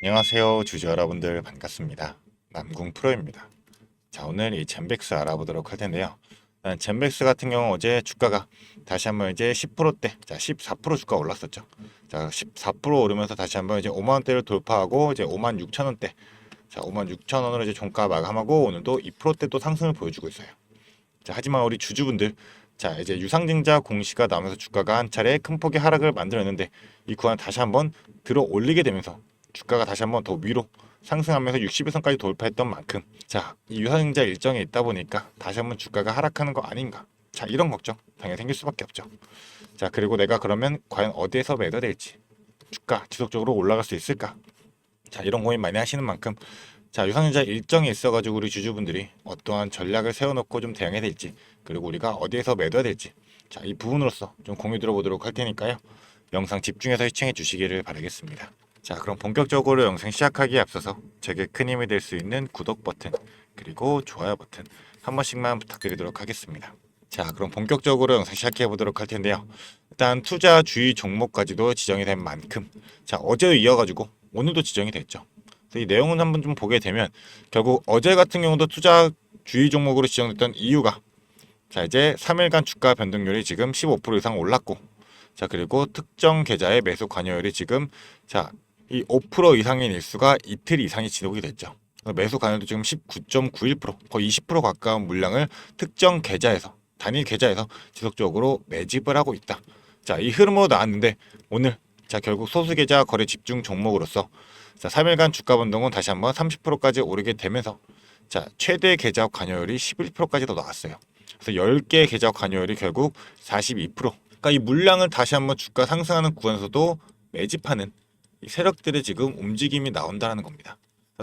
안녕하세요 주주 여러분들 반갑습니다. 남궁 프로입니다. 자, 오늘 이 젠백스 알아보도록 할 텐데요. 일단 젠백스 같은 경우 어제 주가가 다시 한번 이제 10%대, 자 14% 주가 올랐었죠. 자 14% 오르면서 다시 한번 이제 5만 원대를 돌파하고 이제 5만 6천 원대, 자 5만 6천 원으로 이제 종가 마감하고 오늘도 2%대 또 상승을 보여주고 있어요. 자 하지만 우리 주주분들, 자 이제 유상증자 공시가 나오면서 주가가 한 차례 큰 폭의 하락을 만들었는데 이 구간 다시 한번 들어 올리게 되면서 주가가 다시 한번 더 위로 상승하면서 60일선까지 돌파했던 만큼, 자 이 유상증자 일정에 있다 보니까 다시 한번 주가가 하락하는 거 아닌가, 자 이런 걱정 당연히 생길 수밖에 없죠. 자 그리고 내가 그러면 과연 어디에서 매도 될지, 주가 지속적으로 올라갈 수 있을까, 자 이런 고민 많이 하시는 만큼, 자 유상증자 일정에 있어가지고 우리 주주분들이 어떠한 전략을 세워놓고 좀 대응해야 될지, 그리고 우리가 어디에서 매도해야 될지, 자 이 부분으로서 좀 공유 들어보도록 할 테니까요. 영상 집중해서 시청해 주시기를 바라겠습니다. 자 그럼 본격적으로 영상 시작하기에 앞서서 제게 큰 힘이 될 수 있는 구독 버튼 그리고 좋아요 버튼 한 번씩만 부탁드리도록 하겠습니다. 자 그럼 본격적으로 영상 시작해 보도록 할 텐데요. 일단 투자 주의 종목까지도 지정이 된 만큼, 자 어제도 이어가지고 오늘도 지정이 됐죠. 그래서 이 내용은 한번 좀 보게 되면 결국 어제 같은 경우도 투자 주의 종목으로 지정됐던 이유가, 자 이제 3일간 주가 변동률이 지금 15% 이상 올랐고, 자 그리고 특정 계좌의 매수 관여율이 지금, 자 이 5% 이상인 일수가 이틀 이상이 지속이 됐죠. 매수 관여도 지금 19.91%, 거의 20% 가까운 물량을 특정 계좌에서, 단일 계좌에서 지속적으로 매집을 하고 있다. 자 이 흐름으로 나왔는데 오늘, 자 결국 소수 계좌 거래 집중 종목으로서, 자 3일간 주가 변동은 다시 한번 30%까지 오르게 되면서, 자 최대 계좌 관여율이 11%까지 더 나왔어요. 그래서 10개 계좌 관여율이 결국 42%. 그러니까 이 물량을 다시 한번 주가 상승하는 구간에서도 매집하는 이 세력들의 지금 움직임이 나온다는 겁니다.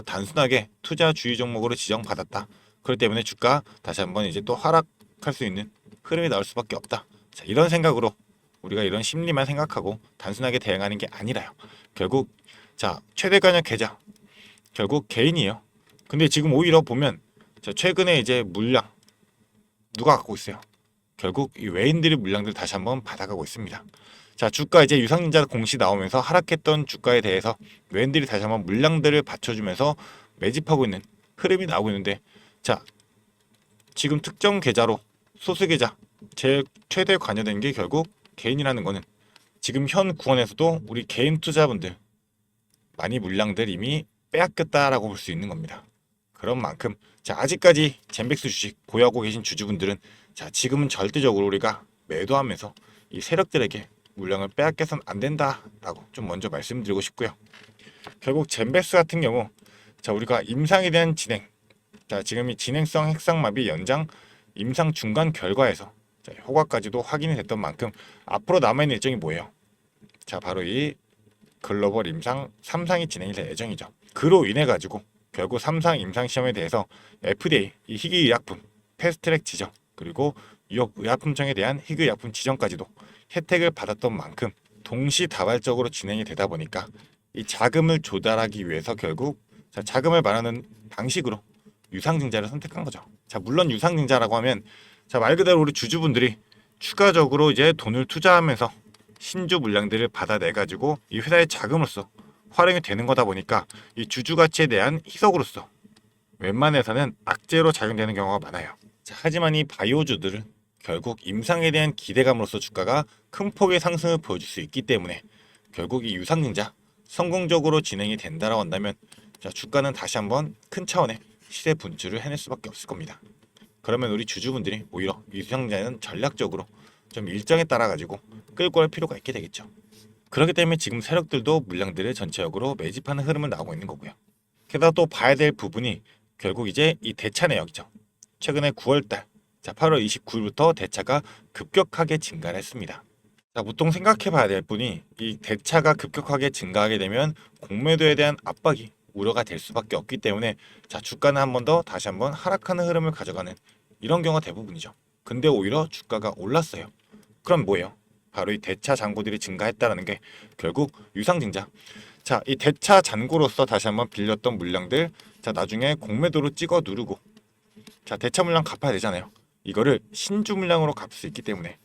단순하게 투자 주의 종목으로 지정받았다, 그렇기 때문에 주가 다시 한번 이제 또 하락할 수 있는 흐름이 나올 수밖에 없다. 자, 이런 생각으로 우리가 이런 심리만 생각하고 단순하게 대응하는 게 아니라요. 결국 자 최대 관여 계좌 결국 개인이에요. 근데 지금 오히려 보면, 자 최근에 이제 물량 누가 갖고 있어요? 결국 이 외인들이 물량들 다시 한번 받아가고 있습니다. 자 주가 이제 유상증자 공시 나오면서 하락했던 주가에 대해서 외인들이 다시 한번 물량들을 받쳐주면서 매집하고 있는 흐름이 나오고 있는데, 자 지금 특정 계좌로 소수 계좌 제일 최대 관여된 게 결국 개인이라는 거는, 지금 현 구간에서도 우리 개인 투자분들 많이 물량들 이미 빼앗겼다라고 볼 수 있는 겁니다. 그런 만큼, 자 아직까지 젠백스 주식 보유하고 계신 주주분들은, 자 지금은 절대적으로 우리가 매도하면서 이 세력들에게 물량을 빼앗겨서는 안 된다라고 좀 먼저 말씀드리고 싶고요. 결국 젠백스 같은 경우, 자 우리가 임상에 대한 진행, 자 지금 이 진행성 핵상마비 연장 임상 중간 결과에서, 자, 효과까지도 확인이 됐던 만큼 앞으로 남아있는 일정이 뭐예요? 자 바로 이 글로벌 임상 3상이 진행이 될 예정이죠. 그로 인해 가지고 결국 3상 임상 시험에 대해서 FDA 이 희귀의약품 패스트트랙 지정, 그리고 유럽의약품청에 대한 희귀의약품 지정까지도 혜택을 받았던 만큼 동시다발적으로 진행이 되다 보니까 이 자금을 조달하기 위해서 결국, 자 자금을 마련하는 방식으로 유상증자를 선택한 거죠. 자 물론 유상증자라고 하면, 자 말 그대로 우리 주주분들이 추가적으로 이제 돈을 투자하면서 신주 물량들을 받아내 가지고 이 회사의 자금으로서 활용이 되는 거다 보니까 이 주주 가치에 대한 희석으로서 웬만해서는 악재로 작용되는 경우가 많아요. 자, 하지만 이 바이오주들은 결국 임상에 대한 기대감으로서 주가가 큰 폭의 상승을 보여줄 수 있기 때문에, 결국 이 유상증자 성공적으로 진행이 된다라고 한다면, 자 주가는 다시 한번 큰 차원의 시세 분출을 해낼 수밖에 없을 겁니다. 그러면 우리 주주분들이 오히려 유상증자는 전략적으로 좀 일정에 따라 가지고 끌고 갈 필요가 있게 되겠죠. 그렇기 때문에 지금 세력들도 물량들을 전체적으로 매집하는 흐름을 나오고 있는 거고요. 게다가 또 봐야 될 부분이 결국 이제 이 대차 내역이죠. 최근에 9월달, 자 8월 29일부터 대차가 급격하게 증가를 했습니다. 자 보통 생각해 봐야 될 분이, 이 대차가 급격하게 증가하게 되면 공매도에 대한 압박이 우려가 될 수밖에 없기 때문에, 자 주가는 한 번 더 다시 한번 하락하는 흐름을 가져가는 이런 경우가 대부분이죠. 근데 오히려 주가가 올랐어요. 그럼 뭐예요? 바로 이 대차 잔고들이 증가했다는 게 결국 유상증자. 자, 이 대차 잔고로서 다시 한번 빌렸던 물량들, 자 나중에 공매도로 찍어 누르고, 자 대차 물량 갚아야 되잖아요. 이거를 신주 물량으로 갚을 수 있기 때문에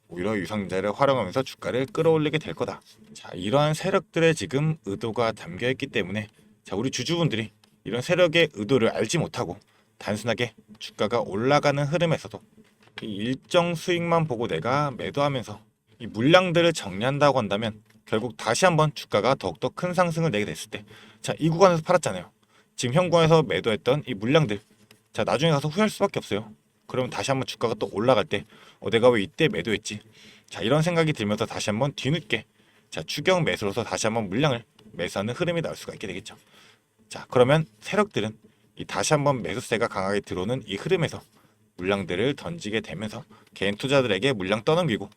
오히려 유상증자를 활용하면서 주가를 끌어올리게 될 거다. 자, 이러한 세력들의 지금 의도가 담겨 있기 때문에 자, 우리 주주분들이 이런 세력의 의도를 알지 못하고 단순하게 주가가 올라가는 흐름에서도 이 일정 수익만 보고 내가 매도하면서 이 물량들을 정리한다고 한다면 결국 다시 한번 주가가 더욱더 큰 상승을 내게 됐을 때, 자, 이 구간에서 팔았잖아요. 지금 현구간에서 매도했던 이 물량들, 자, 나중에 가서 후회할 수밖에 없어요. 그러면 다시 한번 주가가 또 올라갈 때 내가 왜 이때 매도했지? 자, 이런 생각이 들면서 다시 한번 뒤늦게, 자, 추격 매수로서 다시 한번 물량을 매수하는 흐름이 나올 수가 있게 되겠죠. 자, 그러면 세력들은 이 다시 한번 매수세가 강하게 들어오는 이 흐름에서 물량들을 던지게 되면서 개인 투자들에게 물량 떠넘기고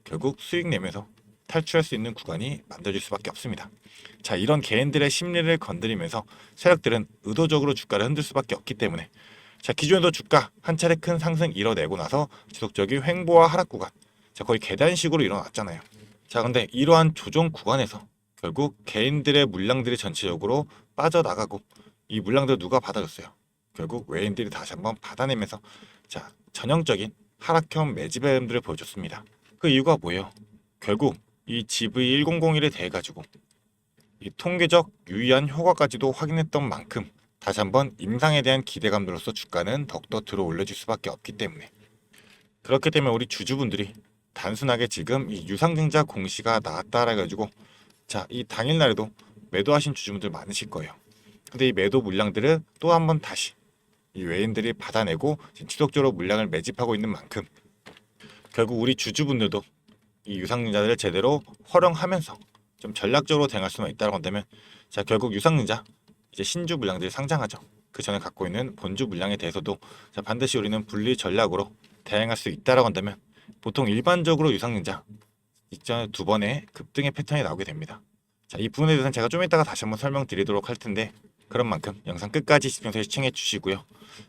결국 수익 내면서 탈출할 수 있는 구간이 만들어질 수밖에 없습니다. 자, 이런 개인들의 심리를 건드리면서 세력들은 의도적으로 주가를 흔들 수밖에 없기 때문에, 자, 기존에도 주가 한 차례 큰 상승 이뤄내고 나서 지속적인 횡보와 하락 구간, 자, 거의 계단식으로 일어났잖아요. 자, 근데 이러한 조정 구간에서 결국 개인들의 물량들이 전체적으로 빠져나가고 이 물량들 누가 받아줬어요? 결국 외인들이 다시 한번 받아내면서, 자, 전형적인 하락형 매집의 흐름들을 보여줬습니다. 그 이유가 뭐예요? 결국 이 GV1001에 대해 가지고 이 통계적 유의한 효과까지도 확인했던 만큼 다시 한번 임상에 대한 기대감으로서 주가는 더욱더 들어 올려질 수밖에 없기 때문에, 그렇기 때문에 우리 주주분들이 단순하게 지금 이 유상증자 공시가 나왔다라 가지고, 자, 이 당일날에도 매도하신 주주분들 많으실 거예요. 근데 이 매도 물량들을 또 한번 다시 이 외인들이 받아내고 지속적으로 물량을 매집하고 있는 만큼 결국 우리 주주분들도 이 유상증자들을 제대로 활용하면서 좀 전략적으로 대응할 수만 있다고 한다면, 자, 결국 유상증자 이제 신주 물량들이 상장하죠. 그 전에 갖고 있는 본주 물량에 대해서도, 자, 반드시 우리는 분리 전략으로 대응할 수 있다라고 한다면 보통 일반적으로 유상증자 이전 두 번의 급등의 패턴이 나오게 됩니다. 자, 이 부분에 대해서는 제가 좀 이따가 다시 한번 설명드리도록 할 텐데, 그런 만큼 영상 끝까지 집중해서 시청해 주시고요.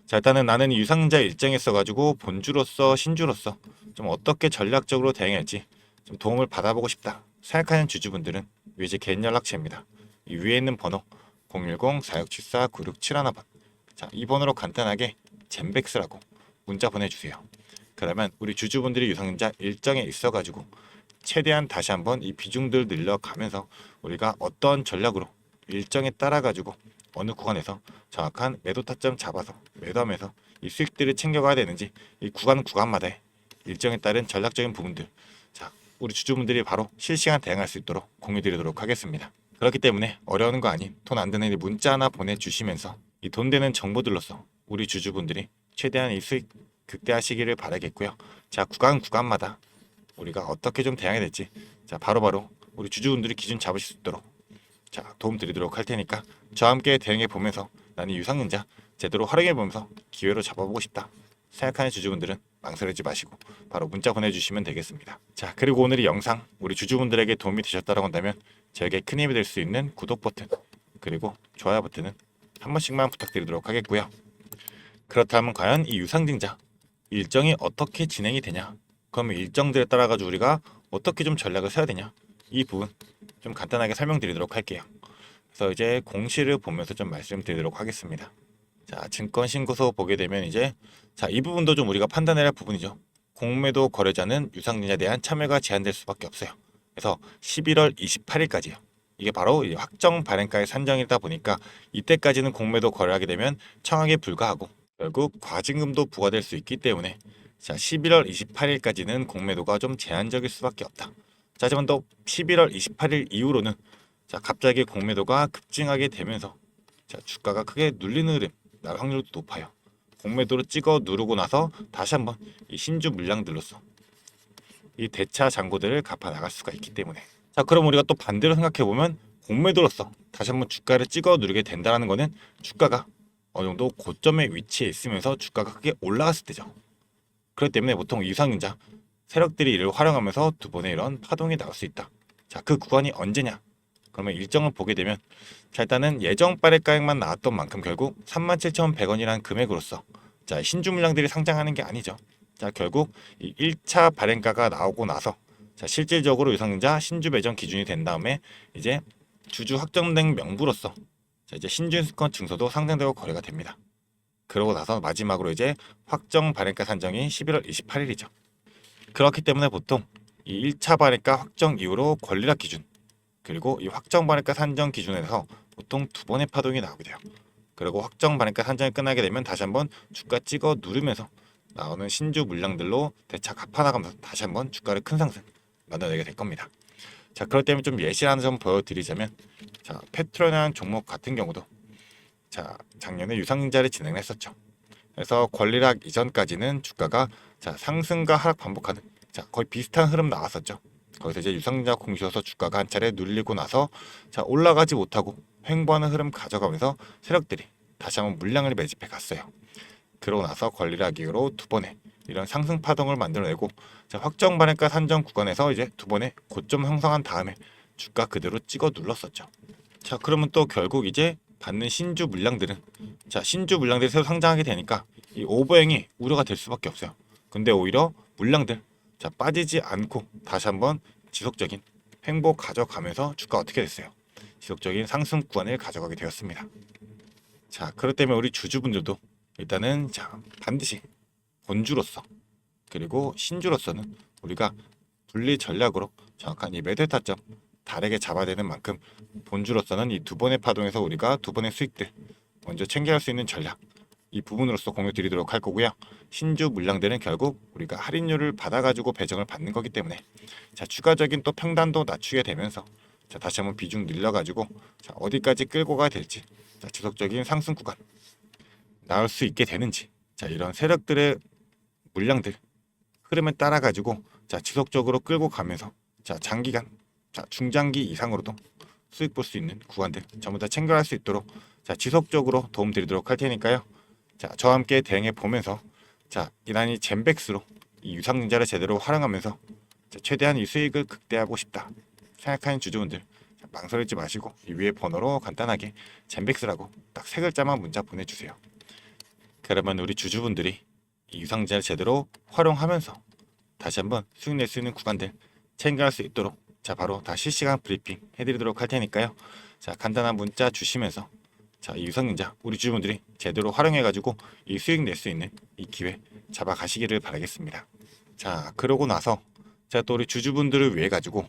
자, 일단은 나는 이 유상증자 일정에 써가지고 본주로서 신주로서 좀 어떻게 전략적으로 대응할지 좀 도움을 받아보고 싶다 생각하는 주주분들은 위에 제 개인 연락처입니다. 이 위에 있는 번호 010-4674-9671번, 자, 이 번호로 간단하게 젠백스라고 문자 보내주세요. 그러면 우리 주주분들이 유상증자 일정에 있어가지고 최대한 다시 한번 이 비중들 늘려가면서 우리가 어떤 전략으로 일정에 따라 가지고 어느 구간에서 정확한 매도 타점 잡아서 매도하면서 이 수익들을 챙겨가야 되는지, 이 구간마다의 일정에 따른 전략적인 부분들, 자, 우리 주주분들이 바로 실시간 대응할 수 있도록 공유드리도록 하겠습니다. 그렇기 때문에 어려운 거 아닌 돈 안 드는 문자 하나 보내주시면서 이 돈 되는 정보들로서 우리 주주분들이 최대한 이 수익 극대화하시기를 바라겠고요. 자, 구간마다 우리가 어떻게 좀 대응해야 될지, 자, 바로바로 우리 주주분들이 기준 잡으실 수 있도록, 자, 도움 드리도록 할 테니까 저와 함께 대응해 보면서 나는 유상증자 제대로 활용해 보면서 기회로 잡아보고 싶다 생각하는 주주분들은 망설이지 마시고 바로 문자 보내주시면 되겠습니다. 자, 그리고 오늘 이 영상 우리 주주분들에게 도움이 되셨다고 한다면 저에게 큰 힘이 될 수 있는 구독 버튼 그리고 좋아요 버튼은 한 번씩만 부탁드리도록 하겠고요. 그렇다면 과연 이 유상증자 일정이 어떻게 진행이 되냐, 그러면 일정들에 따라 가지고 우리가 어떻게 좀 전략을 세워야 되냐, 이 부분 좀 간단하게 설명드리도록 할게요. 그래서 이제 공시를 보면서 좀 말씀드리도록 하겠습니다. 자, 증권신고서 보게 되면 이제, 자, 이 부분도 좀 우리가 판단해야 할 부분이죠. 공매도 거래자는 유상증자에 대한 참여가 제한될 수밖에 없어요. 그래서 11월 28일까지요. 이게 바로 확정 발행가의 산정이다 보니까 이때까지는 공매도 거래하게 되면 청약에 불과하고 결국 과징금도 부과될 수 있기 때문에, 자, 11월 28일까지는 공매도가 좀 제한적일 수밖에 없다. 자, 하지만 또 11월 28일 이후로는, 자, 갑자기 공매도가 급증하게 되면서, 자, 주가가 크게 눌리는 흐름 날 확률도 높아요. 공매도를 찍어 누르고 나서 다시 한번 이 신주 물량들로서 이 대차 잔고들을 갚아 나갈 수가 있기 때문에, 자, 그럼 우리가 또 반대로 생각해 보면 공매도로서 다시 한번 주가를 찍어 누르게 된다는 거는 주가가 어느 정도 고점에 위치해 있으면서 주가가 크게 올라갔을 때죠. 그렇기 때문에 보통 유상증자 세력들이 이를 활용하면서 두 번의 이런 파동이 나올 수 있다. 자, 그 구간이 언제냐? 그러면 일정을 보게 되면, 자, 일단은 예정 발행가액만 나왔던 만큼 결국 37,100원이라는 금액으로서, 자, 신주 물량들이 상장하는 게 아니죠. 자, 결국 이 1차 발행가가 나오고 나서, 자, 실질적으로 유상증자 신주 배정 기준이 된 다음에 이제 주주 확정된 명부로서, 자, 이제 신준수권 증서도 상장되고 거래가 됩니다. 그러고 나서 마지막으로 이제 확정 발행가 산정이 11월 28일이죠. 그렇기 때문에 보통 이 1차 발행가 확정 이후로 권리락 기준, 그리고 이 확정 발행가 산정 기준에서 보통 두 번의 파동이 나오게 돼요. 그리고 확정 반영가 산정이 끝나게 되면 다시 한번 주가 찍어 누르면서 나오는 신주 물량들로 대차 갚아나가면서 다시 한번 주가를 큰 상승 만들어내게 될 겁니다. 자, 그럴 때면 좀 예시라는 점 보여드리자면, 자, 페트로라는 종목 같은 경우도 자, 작년에 유상증자를 진행했었죠. 그래서 권리락 이전까지는 주가가 자, 상승과 하락 반복하는 자, 거의 비슷한 흐름 나왔었죠. 거기서 이제 유상증자 공시여서 주가가 한 차례 눌리고 나서 자, 올라가지 못하고 횡보하는 흐름 가져가면서 세력들이 다시 한번 물량을 매집해 갔어요. 그러고 나서 권리락 이후로 두 번의 이런 상승 파동을 만들어내고 자, 확정 반영가 산정 구간에서 이제 두 번의 고점 형성한 다음에 주가 그대로 찍어 눌렀었죠. 자, 그러면 또 결국 이제 받는 신주 물량들은 자, 신주 물량들이 새로 상장하게 되니까 이 오버행이 우려가 될 수밖에 없어요. 근데 오히려 물량들 자, 빠지지 않고 다시 한번 지속적인 횡보 가져가면서 주가 어떻게 됐어요? 지속적인 상승 구간을 가져가게 되었습니다. 자, 그렇기 때문에 우리 주주분들도 일단은 자, 반드시 본주로서 그리고 신주로서는 우리가 분리 전략으로 정확한 이 매도 타점 다르게 잡아야 되는 만큼 본주로서는 이 두 번의 파동에서 우리가 두 번의 수익들 먼저 챙겨갈 수 있는 전략 이 부분으로서 공유 드리도록 할 거고요. 신주 물량들은 결국 우리가 할인율을 받아가지고 배정을 받는 거기 때문에 자, 추가적인 또 평단도 낮추게 되면서 자, 다시 한번 비중 늘려가지고 자, 어디까지 끌고 가야 될지 자, 지속적인 상승 구간 나올 수 있게 되는지 자, 이런 세력들의 물량들 흐름을 따라 가지고 자, 지속적으로 끌고 가면서 자, 장기간 자, 중장기 이상으로도 수익 볼 수 있는 구간들 전부 다 챙겨갈 수 있도록 자, 지속적으로 도움 드리도록 할 테니까요. 자, 저와 함께 대응해 보면서 자, 이란이 젠백스로 이 유상증자를 제대로 활용하면서 자, 최대한 이 수익을 극대화하고 싶다 생각하는 주주분들 자, 망설이지 마시고 이 위에 번호로 간단하게 젠백스라고 딱 세 글자만 문자 보내주세요. 그러면 우리 주주분들이 이 유상증자를 제대로 활용하면서 다시 한번 수익 낼 수 있는 구간들 챙겨갈 수 있도록 자, 바로 다 실시간 브리핑 해드리도록 할 테니까요. 자, 간단한 문자 주시면서 자, 이 유상증자 우리 주주분들이 제대로 활용해가지고 이 수익 낼 수 있는 이 기회 잡아가시기를 바라겠습니다. 자, 그러고 나서 자, 또 우리 주주분들을 위해 가지고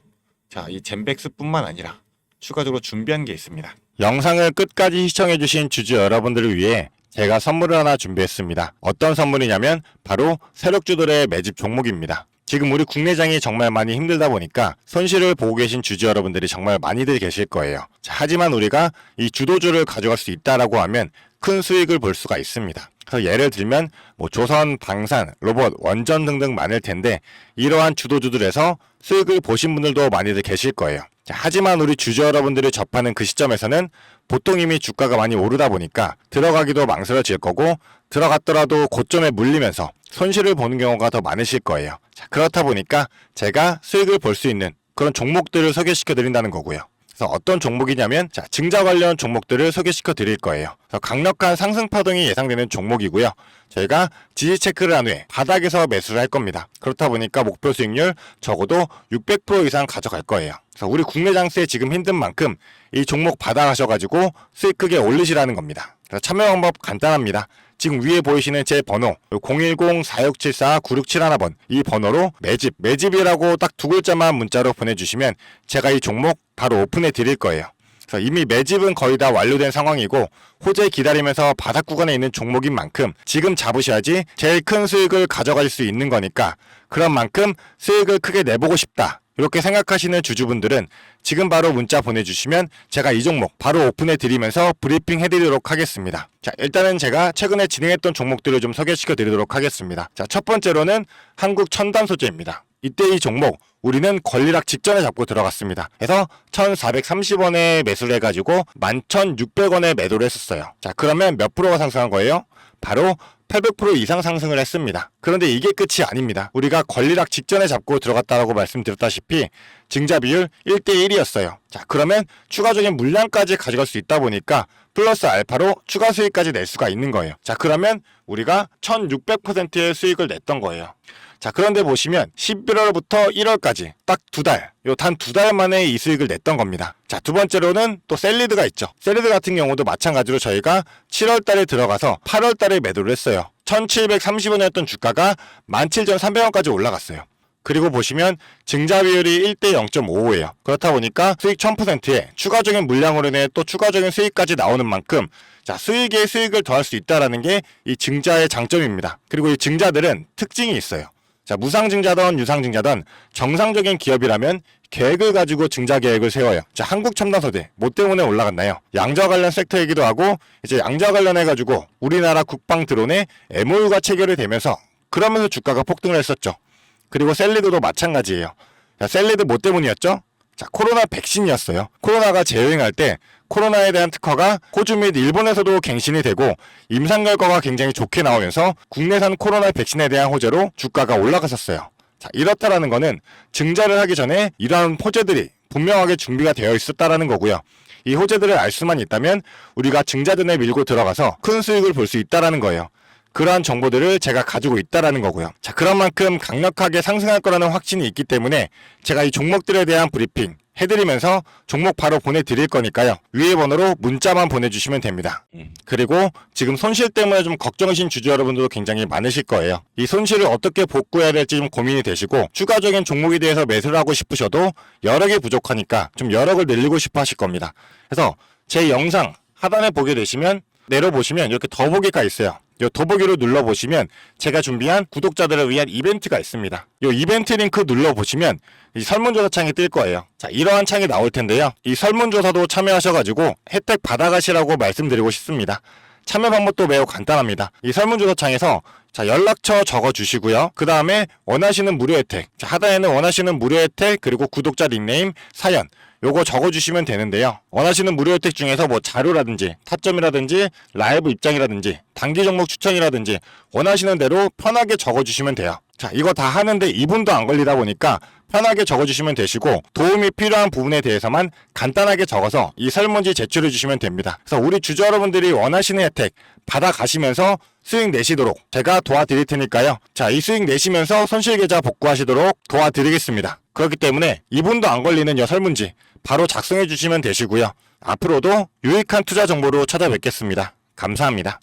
자, 이 젠백스뿐만 아니라 추가적으로 준비한 게 있습니다. 영상을 끝까지 시청해주신 주주 여러분들을 위해 제가 선물을 하나 준비했습니다. 어떤 선물이냐면 바로 세력주들의 매집 종목입니다. 지금 우리 국내장이 정말 많이 힘들다 보니까 손실을 보고 계신 주주 여러분들이 정말 많이들 계실 거예요. 자, 하지만 우리가 이 주도주를 가져갈 수 있다라고 하면 큰 수익을 볼 수가 있습니다. 그래서 예를 들면 뭐 조선, 방산, 로봇, 원전 등등 많을 텐데 이러한 주도주들에서 수익을 보신 분들도 많이들 계실 거예요. 자, 하지만 우리 주주 여러분들이 접하는 그 시점에서는 보통 이미 주가가 많이 오르다 보니까 들어가기도 망설여질 거고 들어갔더라도 고점에 물리면서 손실을 보는 경우가 더 많으실 거예요. 자, 그렇다 보니까 제가 수익을 볼 수 있는 그런 종목들을 소개시켜 드린다는 거고요. 그래서 어떤 종목이냐면 자, 증자 관련 종목들을 소개시켜 드릴 거예요. 그래서 강력한 상승 파동이 예상되는 종목이고요. 저희가 지지 체크를 한 후에 바닥에서 매수를 할 겁니다. 그렇다 보니까 목표 수익률 적어도 600% 이상 가져갈 거예요. 그래서 우리 국내 장세에 지금 힘든 만큼 이 종목 받아가셔가지고 수익 크게 올리시라는 겁니다. 그래서 참여 방법 간단합니다. 지금 위에 보이시는 제 번호 010-4674-9671번 이 번호로 매집이라고 딱 두 글자만 문자로 보내주시면 제가 이 종목 바로 오픈해 드릴 거예요. 그래서 이미 매집은 거의 다 완료된 상황이고 호재 기다리면서 바닥 구간에 있는 종목인 만큼 지금 잡으셔야지 제일 큰 수익을 가져갈 수 있는 거니까 그런 만큼 수익을 크게 내보고 싶다. 이렇게 생각하시는 주주분들은 지금 바로 문자 보내주시면 제가 이 종목 바로 오픈해 드리면서 브리핑 해드리도록 하겠습니다. 자, 일단은 제가 최근에 진행했던 종목들을 좀 소개시켜 드리도록 하겠습니다. 자, 첫 번째로는 한국 첨단 소재입니다. 이때 이 종목 우리는 권리락 직전에 잡고 들어갔습니다. 그래서 1430원에 매수를 해가지고 11,600원에 매도를 했었어요. 자, 그러면 몇 프로가 상승한 거예요? 바로 800% 이상 상승을 했습니다. 그런데 이게 끝이 아닙니다. 우리가 권리락 직전에 잡고 들어갔다고 말씀드렸다시피 증자 비율 1대1이었어요. 자, 그러면 추가적인 물량까지 가져갈 수 있다 보니까 플러스 알파로 추가 수익까지 낼 수가 있는 거예요. 자, 그러면 우리가 1600%의 수익을 냈던 거예요. 자, 그런데 보시면 11월부터 1월까지 딱 두 달, 단 두 달 만에 이 수익을 냈던 겁니다. 자, 두 번째로는 또 셀리드 있죠. 셀리드 같은 경우도 마찬가지로 저희가 7월 달에 들어가서 8월 달에 매도를 했어요. 1730원이었던 주가가 17,300원까지 올라갔어요. 그리고 보시면 증자 비율이 1대 0.55예요. 그렇다 보니까 수익 1000%에 추가적인 물량으로 인해 또 추가적인 수익까지 나오는 만큼 자, 수익에 수익을 더할 수 있다는 게 이 증자의 장점입니다. 그리고 이 증자들은 특징이 있어요. 자, 무상증자든 유상증자든 정상적인 기업이라면 계획을 가지고 증자 계획을 세워요. 자, 한국첨단소재 뭐 때문에 올라갔나요? 양자 관련 섹터이기도 하고 이제 양자 관련해가지고 우리나라 국방 드론에 MOU가 체결이 되면서 그러면서 주가가 폭등을 했었죠. 그리고 셀리드도 마찬가지예요. 자, 셀리드 뭐 때문이었죠? 자, 코로나 백신이었어요. 코로나가 재유행할 때 코로나에 대한 특허가 호주 및 일본에서도 갱신이 되고 임상 결과가 굉장히 좋게 나오면서 국내산 코로나 백신에 대한 호재로 주가가 올라갔었어요. 자, 이렇다라는 거는 증자를 하기 전에 이러한 호재들이 분명하게 준비가 되어 있었다라는 거고요. 이 호재들을 알 수만 있다면 우리가 증자전에 밀고 들어가서 큰 수익을 볼 수 있다라는 거예요. 그러한 정보들을 제가 가지고 있다라는 거고요. 자, 그런 만큼 강력하게 상승할 거라는 확신이 있기 때문에 제가 이 종목들에 대한 브리핑 해드리면서 종목 바로 보내드릴 거니까요. 위에 번호로 문자만 보내주시면 됩니다. 그리고 지금 손실 때문에 좀 걱정이신 주주 여러분들도 굉장히 많으실 거예요. 이 손실을 어떻게 복구해야 될지 좀 고민이 되시고 추가적인 종목에 대해서 매수를 하고 싶으셔도 여력이 부족하니까 좀 여력을 늘리고 싶어 하실 겁니다. 그래서 제 영상 하단에 보게 되시면 내려보시면 이렇게 더보기가 있어요. 이 더보기로 눌러보시면 제가 준비한 구독자들을 위한 이벤트가 있습니다. 이 이벤트 링크 눌러보시면 이 설문조사 창이 뜰 거예요. 자, 이러한 창이 나올 텐데요. 이 설문조사도 참여하셔가지고 혜택 받아가시라고 말씀드리고 싶습니다. 참여 방법도 매우 간단합니다. 이 설문조사 창에서 자, 연락처 적어주시고요. 그 다음에 원하시는 무료 혜택, 자, 하단에는 원하시는 무료 혜택 그리고 구독자 닉네임, 사연 요거 적어주시면 되는데요. 원하시는 무료 혜택 중에서 뭐 자료라든지 타점이라든지 라이브 입장이라든지 단기 종목 추천이라든지 원하시는 대로 편하게 적어주시면 돼요. 자, 이거 다 하는데 2분도 안 걸리다 보니까 편하게 적어주시면 되시고 도움이 필요한 부분에 대해서만 간단하게 적어서 이 설문지 제출해 주시면 됩니다. 그래서 우리 주주 여러분들이 원하시는 혜택 받아가시면서 수익 내시도록 제가 도와드릴 테니까요. 자, 이 수익 내시면서 손실계좌 복구하시도록 도와드리겠습니다. 그렇기 때문에 2분도 안 걸리는 이 설문지 바로 작성해 주시면 되시고요. 앞으로도 유익한 투자 정보로 찾아뵙겠습니다. 감사합니다.